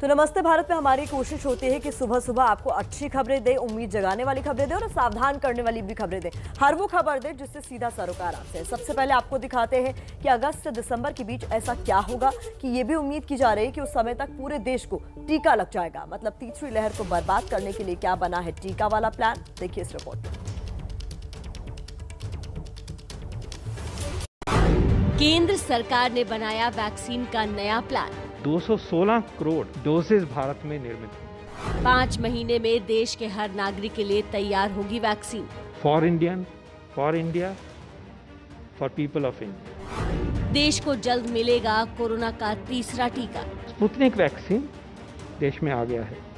तो नमस्ते भारत में हमारी कोशिश होती है कि सुबह सुबह आपको अच्छी खबरें दे, उम्मीद जगाने वाली खबरें दे और सावधान करने वाली भी खबरें दे। हर वो खबर दे जिससे सीधा सरोकार आपसे। सबसे पहले आपको दिखाते हैं कि अगस्त से दिसंबर के बीच ऐसा क्या होगा कि ये भी उम्मीद की जा रही है कि उस समय तक पूरे देश को टीका लग जाएगा। मतलब तीसरी लहर को बर्बाद करने के लिए क्या बना है टीका वाला प्लान, देखिए इस रिपोर्ट में। केंद्र सरकार ने बनाया वैक्सीन का नया प्लान। 216 करोड़ डोजेज भारत में निर्मित हैं। 5 महीने में देश के हर नागरिक के लिए तैयार होगी vaccine. For Indian, for India, for people of India. देश को जल्द मिलेगा कोरोना का तीसरा टीका। स्पुतनिक वैक्सीन देश में आ गया है।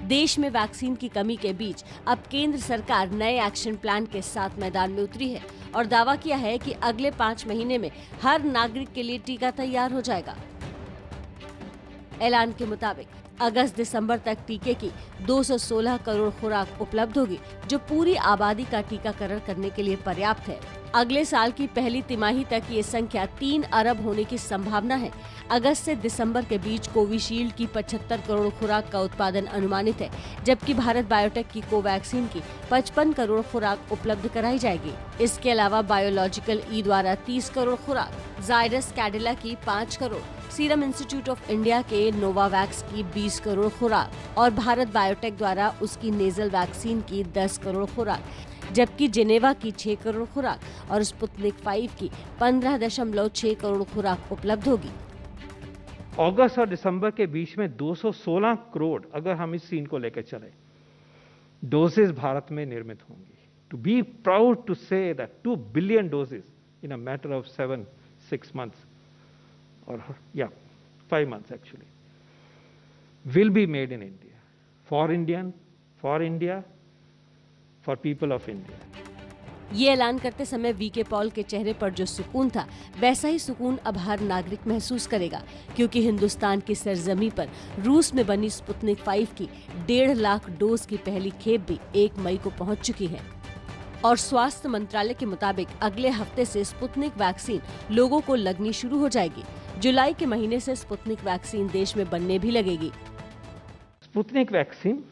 देश में वैक्सीन की कमी के बीच अब केंद्र सरकार नए एक्शन प्लान के साथ मैदान में उतरी है और दावा किया है कि अगले 5 महीने में हर नागरिक के लिए टीका तैयार हो जाएगा। ऐलान के मुताबिक अगस्त दिसंबर तक टीके की 216 करोड़ खुराक उपलब्ध होगी, जो पूरी आबादी का टीकाकरण करने के लिए पर्याप्त है। अगले साल की पहली तिमाही तक ये संख्या 3 अरब होने की संभावना है। अगस्त से दिसंबर के बीच कोविशील्ड की 75 करोड़ खुराक का उत्पादन अनुमानित है, जबकि भारत बायोटेक की कोवैक्सीन की 55 करोड़ खुराक उपलब्ध कराई जाएगी। इसके अलावा बायोलॉजिकल ई द्वारा 30 करोड़ खुराक, जायडस कैडिला की 5 crore, serum institute of India के नोवावैक्स की 20 करोड़ खुराक और भारत बायोटेक द्वारा उसकी नेजल वैक्सीन की 10 करोड़ खुराक, जबकि जेनेवा की 6 करोड़ खुराक और स्पुतनिक 5 की 15.6 करोड़ खुराक उपलब्ध होगी। अगस्त और दिसंबर के बीच में 216 करोड़ अगर हम इस सीन को लेकर चले, डोजेज भारत में निर्मित होंगी। To be proud to say that 2 billion doses in a matter of 7-6 months or 5 months actually will be made in India, for Indian, for India, for people of India. ये ऐलान करते समय वीके पॉल के चेहरे पर जो सुकून था, वैसा ही सुकून अब हर नागरिक महसूस करेगा, क्योंकि हिंदुस्तान की सरजमी पर रूस में बनी स्पुतनिक 5 की 1.5 लाख डोज की पहली खेप भी 1 मई को पहुंच चुकी है। और स्वास्थ्य मंत्रालय के मुताबिक अगले हफ्ते से स्पुतनिक वैक्सीन लोगों को लगनी शुरू हो जाएगी। जुलाई के महीने से स्पुतनिक वैक्सीन देश में बनने भी लगेगी। स्पुतनिक वैक्सीन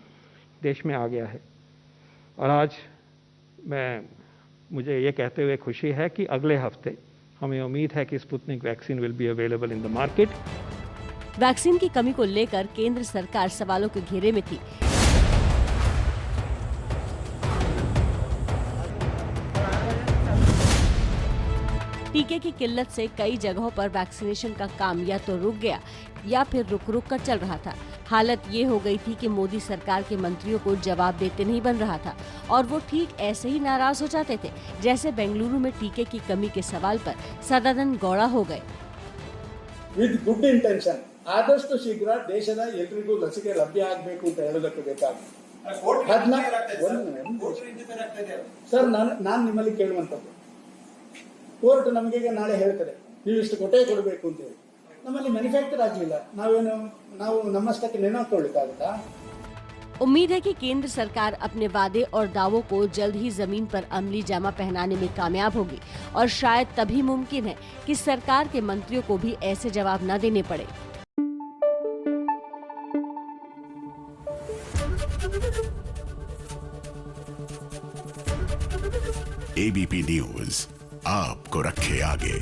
देश में आ गया है और आज मुझे ये कहते हुए खुशी है कि अगले हफ्ते हमें उम्मीद है कि Sputnik vaccine will be available in the market. Vaccine की कमी को लेकर केंद्र सरकार सवालों के घेरे में थी। टीके की किल्लत से कई जगहों पर वैक्सीनेशन का काम या तो रुक गया या फिर रुक कर चल रहा था। हालत ये हो गई थी कि मोदी सरकार के मंत्रियों को जवाब देते नहीं बन रहा था और वो ठीक ऐसे ही नाराज हो जाते थे जैसे बेंगलुरु में टीके की कमी के सवाल पर सदानंद गौड़ा हो गए। विद गुड इंटेंशन ಆದಷ್ಟು ಶೀಘ್ರ ದೇಶದ ಎಲ್ಲರಿಗೂ ಲಸಿಕೆ ಲಭ್ಯ ಆಗಬೇಕು ಅಂತ ಹೇಳೋದಕ್ಕೆ ಬೇಕಾಗುತ್ತೆ ಸರ್ ನಾನು ನಿಮ್ಮಲ್ಲಿ ಕೇಳುವಂತದ್ದು ಕೋರ್ಟ್ ನಮಗೆ ನಾಳೆ ಹೇಳ್ತದೆ ನೀವು ಇಷ್ಟು ಕೊಡಬೇಕು ಅಂತ ಹೇಳಿ ನಮ್ಮಲ್ಲಿ ಮ್ಯಾನುಫ್ಯಾಕ್ಚರ್ ಆಗಲಿಲ್ಲ ನಾವು ನಮ್ಮಷ್ಟಕ್ಕೆ ನೆನಕೊಳ್ಳಿಕ್ಕಾಗುತ್ತಾ। उम्मीद है कि केंद्र सरकार अपने वादे और दावों को जल्द ही जमीन पर अमली जामा पहनाने में कामयाब होगी और शायद तभी मुमकिन है कि सरकार के मंत्रियों को भी ऐसे जवाब न देने पड़े। एबीपी न्यूज आपको रखे आगे।